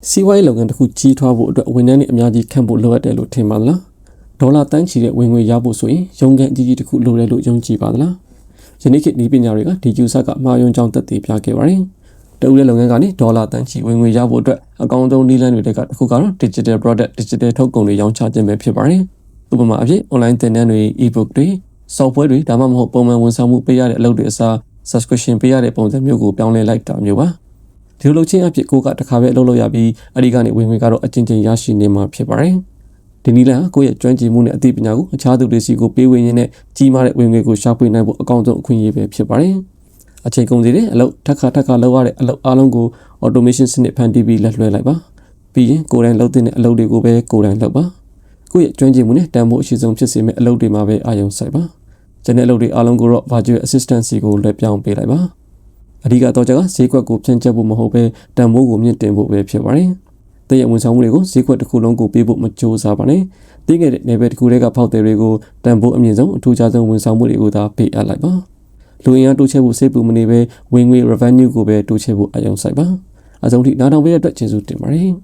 စီးပွားရေးလုပ်ငန်းတစ်ခုကြီးထွားဖို့အတွက်ဝန်ထမ်းတွေအများကြီးခန့်ဖို့လိုအပ်တယ်လို့ထင်ပါသလားဒေါ်လာတန်းချီတဲ့ဝင်ငွေရဖို့ဆိုရင်ရုံးခန်းအကြီးကြီးတစ်ခုလိုတယ်လို့ယုံကြည်ပါသလားယနေ့ခေတ်ဒီပညာတွေကဒီကျူဆက်ကမှာယွန်းကြောင်းသက်သေပြခဲ့ပါတယ်တဦးရဲ့လုပ်ငန်းကနေဒေါ်လာတန်းချီဝင်ငွေရဖို့အတွက်အကောင့်သုံးနည်းလမ်းတွေတစ်ခုကတော့ digital product digital ထုတ်ကုန်တွေရောင်းချခြင်းပဲဖြစ်ပါတယ်ဥပမာအဖြစ် online သင်တန်းတွေ e-book တွေ software တွေဒါမှမဟုတ်ပုံမှန်ဝန်ဆောင်မှုပေးရတဲ့အလုပ်တွေအစား subscription ပေးရတဲ့ပုံစံမျိုးကိုပြောင်းလဲလိုက်တာမျိုးပါဒီလိုလုပ်ချင်းအဖြစ်ကိုကတစ်ခါပဲအလုပ်လုပ်ရပြီးအဲဒီကနေဝင်ငွေကတော့အချင်းချင်းရရှိနေမှာဖြစ်ပါတယ်ဒီနည်းလမ်းကိုယ့်ရဲ့ကျွမ်းကျင်မှုနဲ့အသိပညာကိုအခြားသူတွေစီကိုပေးဝေရင်းနဲ့ကြီးမားတဲ့ဝင်ငွေကိုရှာဖွေနိုင်ဖို့အကောင့်ဆုံးအခွင့်အရေးပဲဖြစ်ပါတယ်အချိန်ကုန်စီတဲ့အလုပ်ထပ်ခါလုပ်ရတဲ့အလုပ်အားလုံးကို automation စနစ်ဖန်တီးပြီးလက်လွှဲလိုက်ပါပြီးရင်ကိုယ်တိုင်လုပ်တဲ့အလုပ်တွေကိုပဲကိုယ်တိုင်လုပ်ပါကိုယ့်ရဲ့ကျွမ်းကျင်မှုနဲ့တန်ဖိုးအရှိဆုံးဖြစ်စေမယ့်အလုပ်တွေမှာပဲအာရုံစိုက်ပါကျန်တဲ့အလုပ်တွေအားလုံးကိုတော့ virtual assistant စီကိုလွှဲပြောင်းပေးလိုက်ပါအဓိကတော့ဈေးကွက်ကိုဖြန့်ကျက်ဖို့မဟုတ်ပဲတန်ဖိုးကိုမြင့်တင်ဖို့ပဲဖြစ်ပါတယ်။တည့်ရဝန်ဆောင်မှုတွေကိုဈေးကွက်တစ်ခုလုံးကိုပေးဖို့မကြိုးစားပါနဲ့။သိခဲ့တဲ့နယ်ပယ်တစ်ခုတည်းကဖောက်သည်တွေကိုတန်ဖိုးအမြင့်ဆုံးအထူးခြားဆုံးဝန်ဆောင်မှုတွေကိုသာပေးအပ်လိုက်ပါ။လူအင်အားတိုးချဲ့ဖို့စိတ်ပူမနေပဲဝင်ငွေ revenue ကိုပဲတိုးချဲ့ဖို့အာရုံစိုက်ပါ။အဆုံးထိနားထောင်ပေးတဲ့အတွက်ကျေးဇူးတင်ပါတယ်။